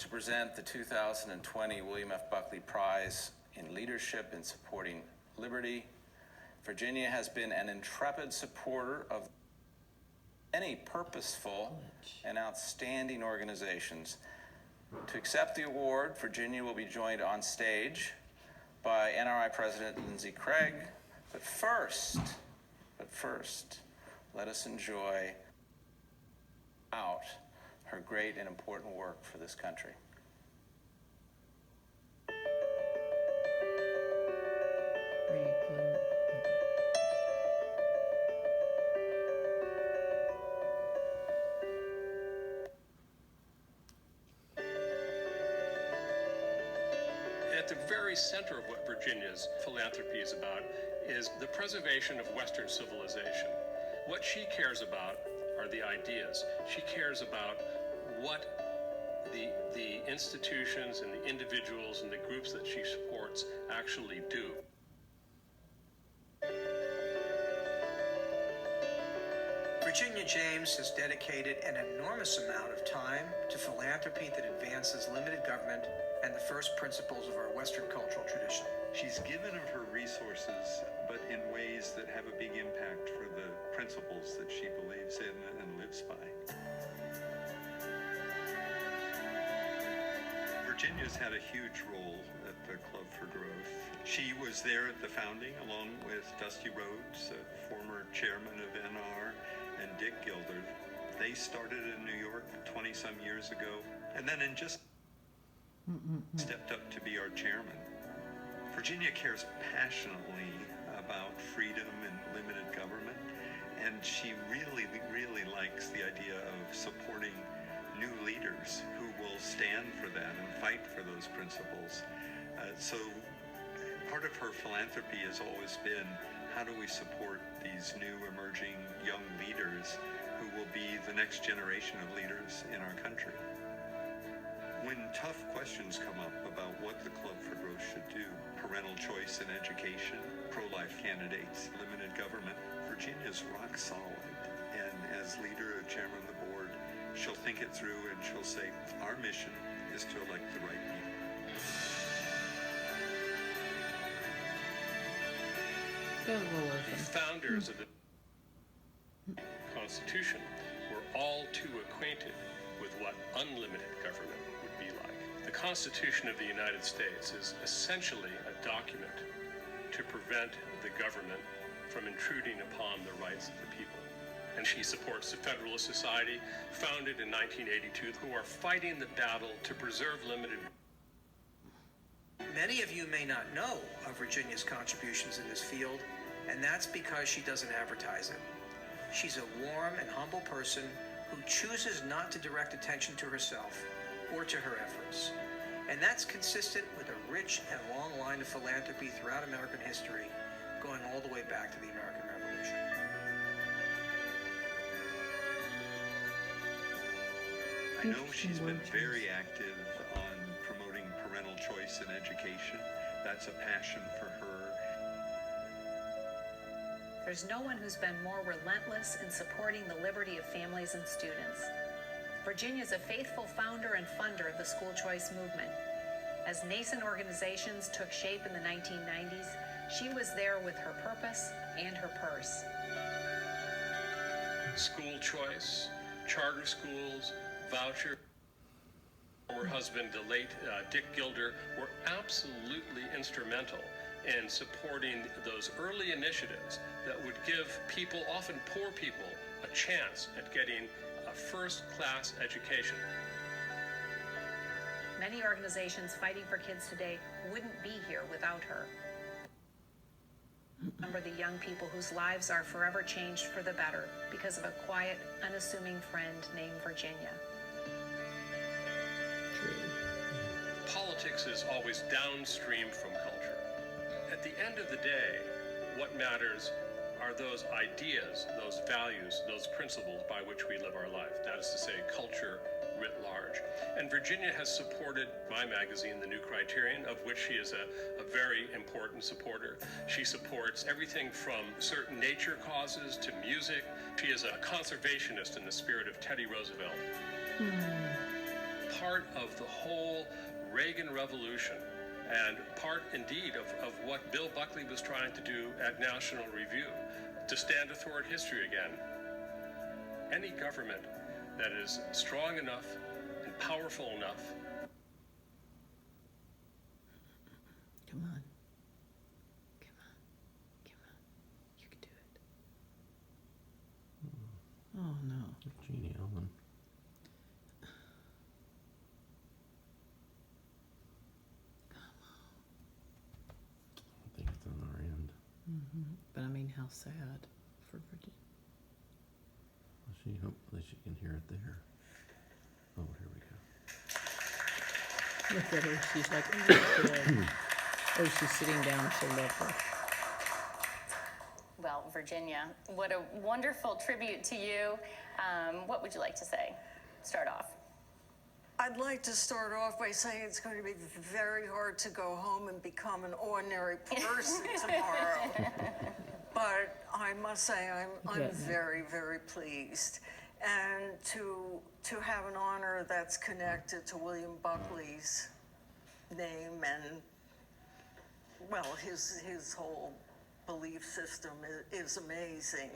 to present the 2020 William F Buckley Prize in Leadership in Supporting Liberty. Virginia has been an intrepid supporter of many purposeful and outstanding organizations. To accept the award, Virginia will be joined on stage by NRI President Lindsey Craig. But first, let us enjoy out her great and important work for this country. At the very center of what Virginia's philanthropy is about is the preservation of Western civilization. What she cares about are the ideas. She cares about what the institutions and the individuals and the groups that she supports actually do. Virginia James has dedicated an enormous amount of time to philanthropy that advances limited government and the first principles of our Western cultural tradition. She's given of her resources, but in ways that have a big impact for the principles that she believes in and lives by. Virginia's had a huge role at the Club for Growth. She was there at the founding, along with Dusty Rhodes, former chairman of NR, and Dick Gilder. They started in New York 20-some years ago, and then stepped up to be our chairman. Virginia cares passionately about freedom and limited government, and she really, really likes the idea of supporting new leaders who will stand for that and fight for those principles. So part of her philanthropy has always been, how do we support these new emerging young leaders who will be the next generation of leaders in our country? When tough questions come up about what the Club for Growth should do, parental choice in education, pro-life candidates, limited government, Virginia's rock solid. And as leader and chairman of the board, she'll think it through and she'll say, our mission is to elect the right people. The founders of the Constitution were all too acquainted with what unlimited government would be like. The Constitution of the United States is essentially a document to prevent the government from intruding upon the rights of the people. And she supports the Federalist Society, founded in 1982, who are fighting the battle to preserve limited. Many of you may not know of Virginia's contributions in this field, and that's because she doesn't advertise it. She's a warm and humble person who chooses not to direct attention to herself or to her efforts. And that's consistent with a rich and long line of philanthropy throughout American history, going all the way back to the American Revolution. I know she's been very active on promoting parental choice in education. That's a passion for her. There's no one who's been more relentless in supporting the liberty of families and students. Virginia's a faithful founder and funder of the school choice movement. As nascent organizations took shape in the 1990s, she was there with her purpose and her purse. School choice, charter schools, voucher. Her husband, the late Dick Gilder, were absolutely instrumental in supporting those early initiatives that would give people, often poor people, a chance at getting a first-class education. Many organizations fighting for kids today wouldn't be here without her. Remember the young people whose lives are forever changed for the better because of a quiet, unassuming friend named Virginia. Politics is always downstream from culture. At the end of the day, what matters are those ideas, those values, those principles by which we live our life. That is to say, culture writ large. And Virginia has supported my magazine, The New Criterion, of which she is a very important supporter. She supports everything from certain nature causes to music. She is a conservationist in the spirit of Teddy Roosevelt. part of the whole Reagan Revolution, and part indeed of what Bill Buckley was trying to do at National Review, to stand athwart history again. Any government that is strong enough and powerful enough. Come on. Come on. Come on. You can do it. Oh no. Jeannie Ellen. I think it's on our end. But I mean, how sad for Virginia. Well, hopefully she can hear it there. Oh, here we go. Look at her. She's like, oh, good. Oh, she's sitting down. She'll love her. Well, Virginia, what a wonderful tribute to you. What would you like to say? Start off. I'd like to start off by saying it's going to be very hard to go home and become an ordinary person tomorrow. But I must say I'm very, very pleased. And to have an honor that's connected to William Buckley's name and, well, his whole belief system is amazing.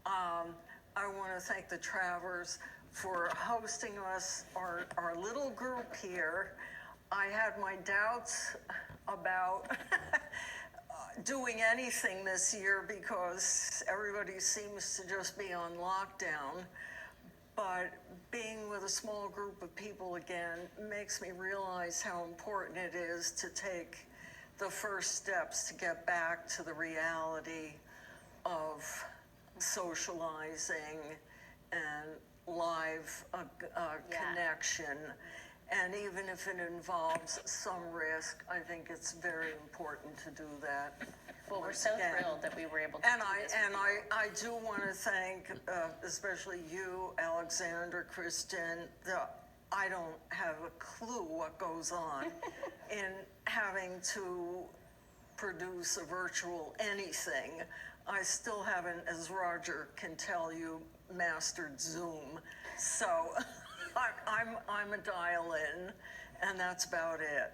I want to thank the Travers for hosting us, our little group here. I had my doubts about doing anything this year because everybody seems to just be on lockdown. But being with a small group of people again makes me realize how important it is to take the first steps to get back to the reality of socializing and live connection. And even if it involves some risk, I think it's very important to do that. Well, we're so thrilled that we were able to And do this. I do want to thank especially you, Alexander, Kristen. I don't have a clue what goes on in having to produce a virtual anything. I still haven't, as Roger can tell you, mastered Zoom. So I'm a dial-in, and that's about it.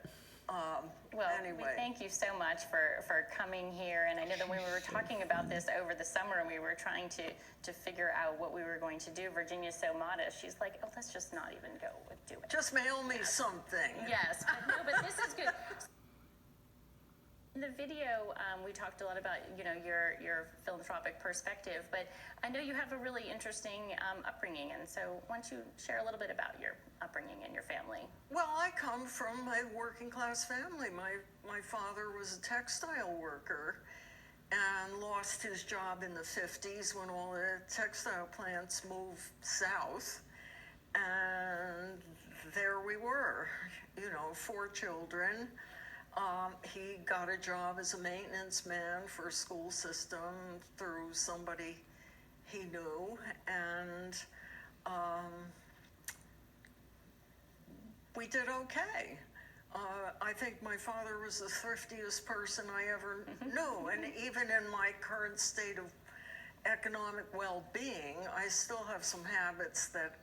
Well, anyway. we thank you so much for coming here. And I know that when we were talking about this over the summer and we were trying to figure out what we were going to do, Virginia's so modest. She's like, oh, let's just not even go do it. Just mail me something. Yes, but this is good. In the video, we talked a lot about, your philanthropic perspective, but I know you have a really interesting upbringing, and so why don't you share a little bit about your upbringing and your family? Well, I come from a working class family. My father was a textile worker and lost his job in the 50s when all the textile plants moved south. And there we were, 4 children. He got a job as a maintenance man for a school system through somebody he knew, and we did okay. I think my father was the thriftiest person I ever knew, and even in my current state of economic well-being, I still have some habits that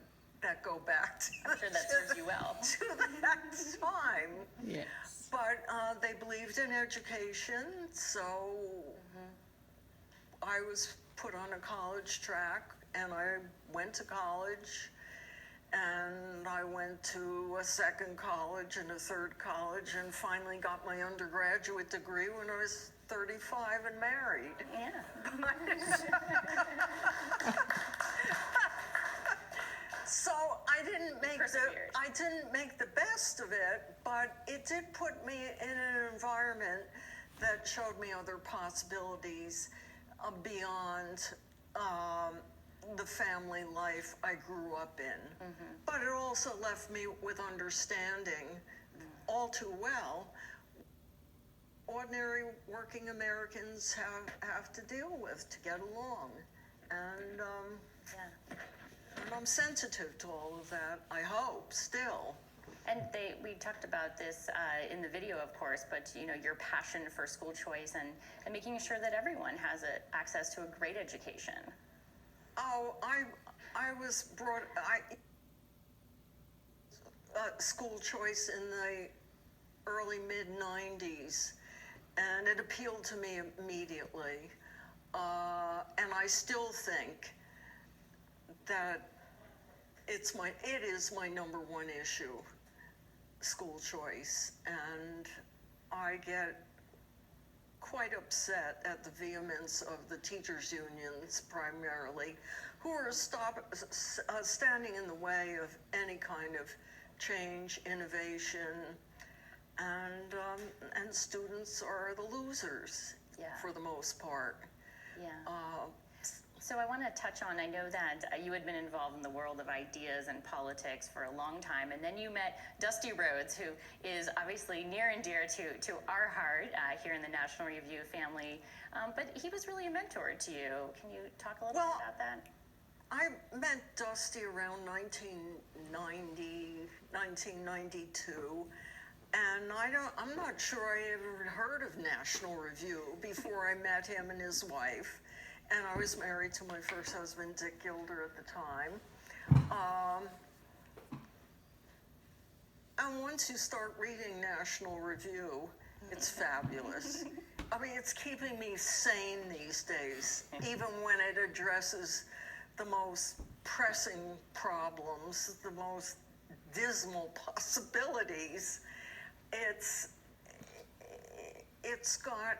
go back to, I'm sure that serves you well. to that time. Yes. But they believed in education, so I was put on a college track, and I went to college, and I went to a second college and a third college, and finally got my undergraduate degree when I was 35 and married. Yeah. So I didn't make the best of it, but it did put me in an environment that showed me other possibilities beyond the family life I grew up in. But it also left me with understanding all too well ordinary working Americans have to deal with to get along. And I'm sensitive to all of that, I hope, still. And we talked about this in the video, of course, but your passion for school choice and making sure that everyone has access to a great education. Oh, I was brought, school choice in the early mid-90s, and it appealed to me immediately. And I still think that it is my number one issue, school choice, and I get quite upset at the vehemence of the teachers' unions primarily, who are standing in the way of any kind of change, innovation, and students are the losers for the most part. Yeah. So I want to touch on, I know that you had been involved in the world of ideas and politics for a long time, and then you met Dusty Rhodes, who is obviously near and dear to our heart here in the National Review family, but he was really a mentor to you. Can you talk a little bit about that? I met Dusty around 1990, 1992, and I'm not sure I ever heard of National Review before I met him and his wife. And I was married to my first husband, Dick Gilder, at the time. And once you start reading National Review, it's fabulous. I mean, it's keeping me sane these days, even when it addresses the most pressing problems, the most dismal possibilities. It's got,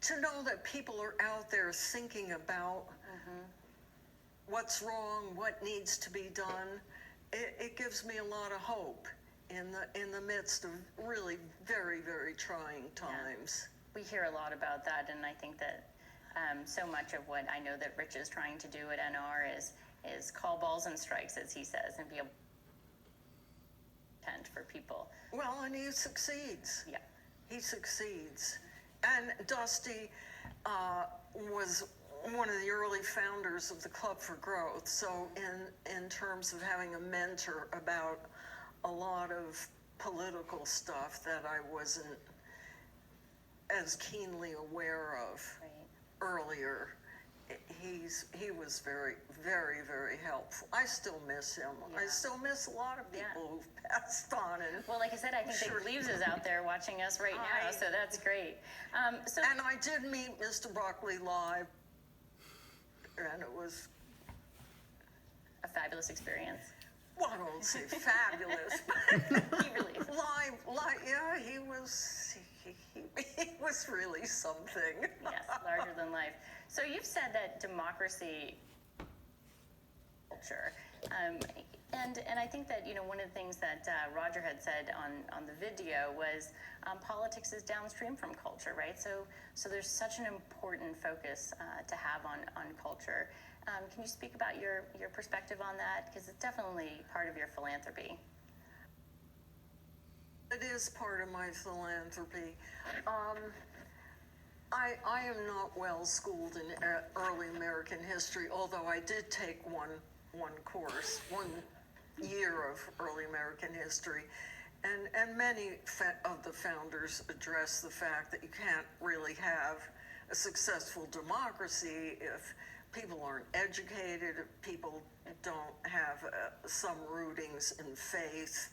to know that people are out there thinking about what's wrong, what needs to be done, it gives me a lot of hope in the midst of really very, very trying times. We hear a lot about that, and I think that so much of what I know that Rich is trying to do at NR is call balls and strikes, as he says, and be a tent for people. Well, and he succeeds. Yeah. He succeeds. And Dusty was one of the early founders of the Club for Growth. So in terms of having a mentor about a lot of political stuff that I wasn't as keenly aware of earlier, he was very, very, very helpful. I still miss him. I still miss a lot of people who've passed on. And well, like I said, I think Big Leaves is out there watching us right now, so that's great. And I did meet Mr. Buckley live, and it was a fabulous experience. Well, I won't say fabulous, but He really is. live, yeah, he was really something. Yes, larger than life. So you've said that democracy culture, and I think that one of the things that Roger had said on the video was politics is downstream from culture, right? So there's such an important focus to have on culture. Can you speak about your perspective on that? Because it's definitely part of your philanthropy. It is part of my philanthropy. I am not well schooled in early American history, although I did take one course, 1 year of early American history. And many of the founders address the fact that you can't really have a successful democracy if people aren't educated, if people don't have some rootings in faith,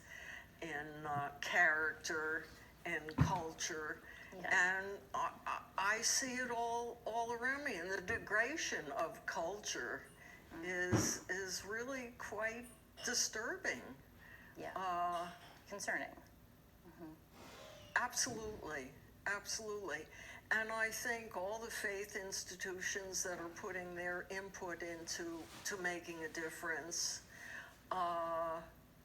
in character, and culture. Yes. And I see it all around me, and the degradation of culture is really quite disturbing. Yeah. Concerning. Absolutely. And I think all the faith institutions that are putting their input into making a difference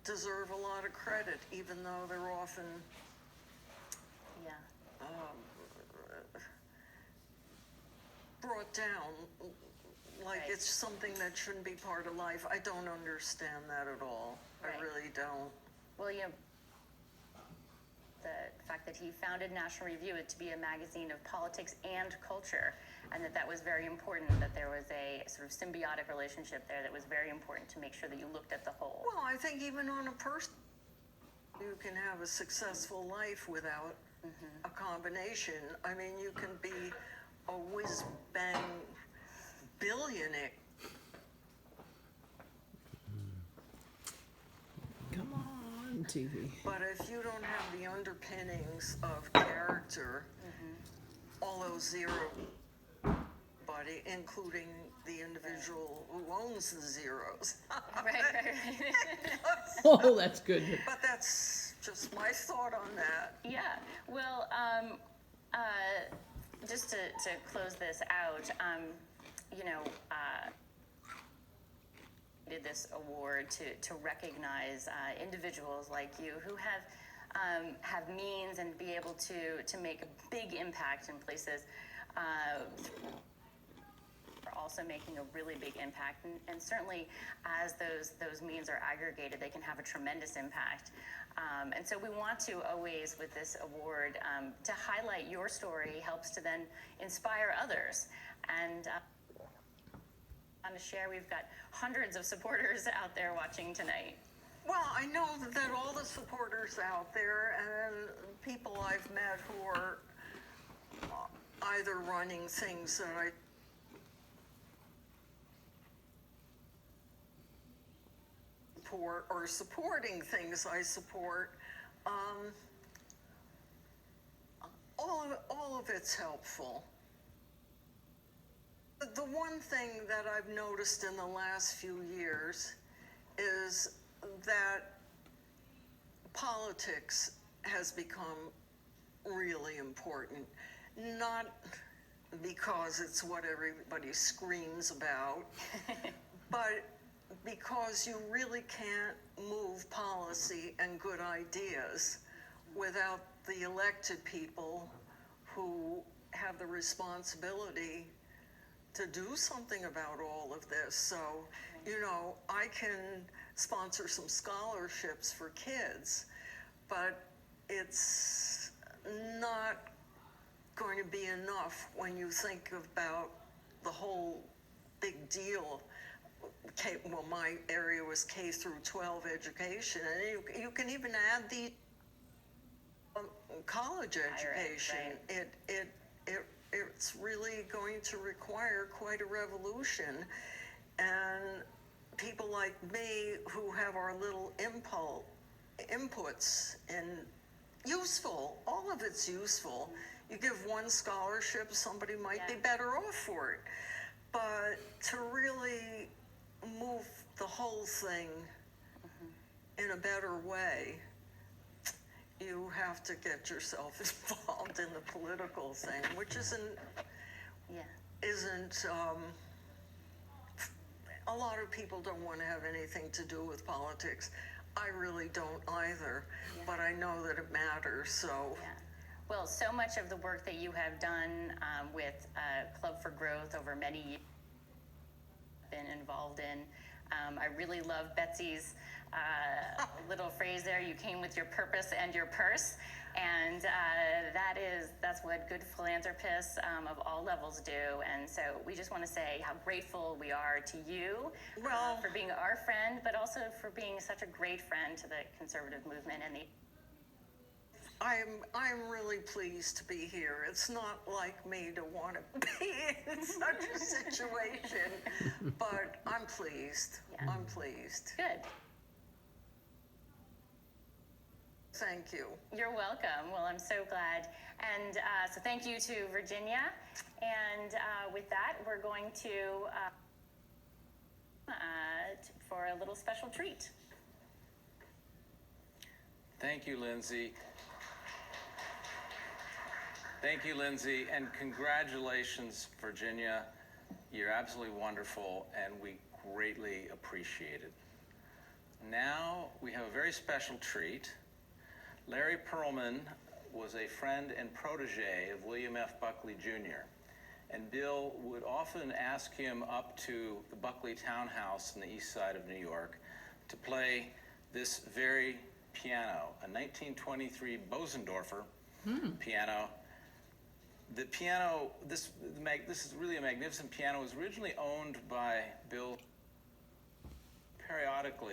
deserve a lot of credit, even though they're often brought down like it's something that shouldn't be part of life. I don't understand that at all. Right. I really don't. Well, the fact that he founded National Review to be a magazine of politics and culture, and that was very important, that there was a sort of symbiotic relationship there that was very important to make sure that you looked at the whole. Well, I think even on a person, you can have a successful life without a combination. I mean, you can be a whiz-bang billionaire TV. But if you don't have the underpinnings of character, all those zero, body, including the individual who owns the zeros. Right. Oh, that's good. But that's just my thought on that. Yeah. Well, just to close this out, you know, did this award to recognize individuals like you who have means and be able to make a big impact in places. Are also making a really big impact, and certainly as those means are aggregated, they can have a tremendous impact. And so we want to always, with this award, to highlight your story helps to then inspire others. And I want to share, we've got hundreds of supporters out there watching tonight. Well, I know that all the supporters out there and people I've met who are either running things that I support or supporting things I support, all of it's helpful. The one thing that I've noticed in the last few years is that politics has become really important, not because it's what everybody screams about, but because you really can't move policy and good ideas without the elected people who have the responsibility to do something about all of this. So, you know, I can sponsor some scholarships for kids, but it's not going to be enough when you think about the whole big deal. Well, my area was K through 12 education, and you can even add the college education. Right. It's really going to require quite a revolution, and people like me who have our little inputs and useful, all of it's useful. You give one scholarship, somebody might be better off for it, but to really move the whole thing in a better way, you have to get yourself involved in the political thing, which isn't a lot of people don't want to have anything to do with politics. I really don't either, but I know that it matters, so. Yeah. Well, so much of the work that you have done with Club for Growth over many years, been involved in. I really love Betsy's little phrase there, you came with your purpose and your purse, and that's what good philanthropists of all levels do. And so we just want to say how grateful we are to you for being our friend, but also for being such a great friend to the conservative movement and the I'm really pleased to be here. It's not like me to want to be in such a situation, but I'm pleased. Yeah. I'm pleased. Good. Thank you. You're welcome. Well, I'm so glad. And so thank you to Virginia. And with that, we're going to for a little special treat. Thank you, Lindsay. Thank you, Lindsay, and congratulations, Virginia. You're absolutely wonderful, and we greatly appreciate it. Now we have a very special treat. Larry Perlman was a friend and protege of William F. Buckley Jr., and Bill would often ask him up to the Buckley Townhouse in the east side of New York to play this very piano, a 1923 Bosendorfer piano. The piano, this is really a magnificent piano. It was originally owned by Bill periodically.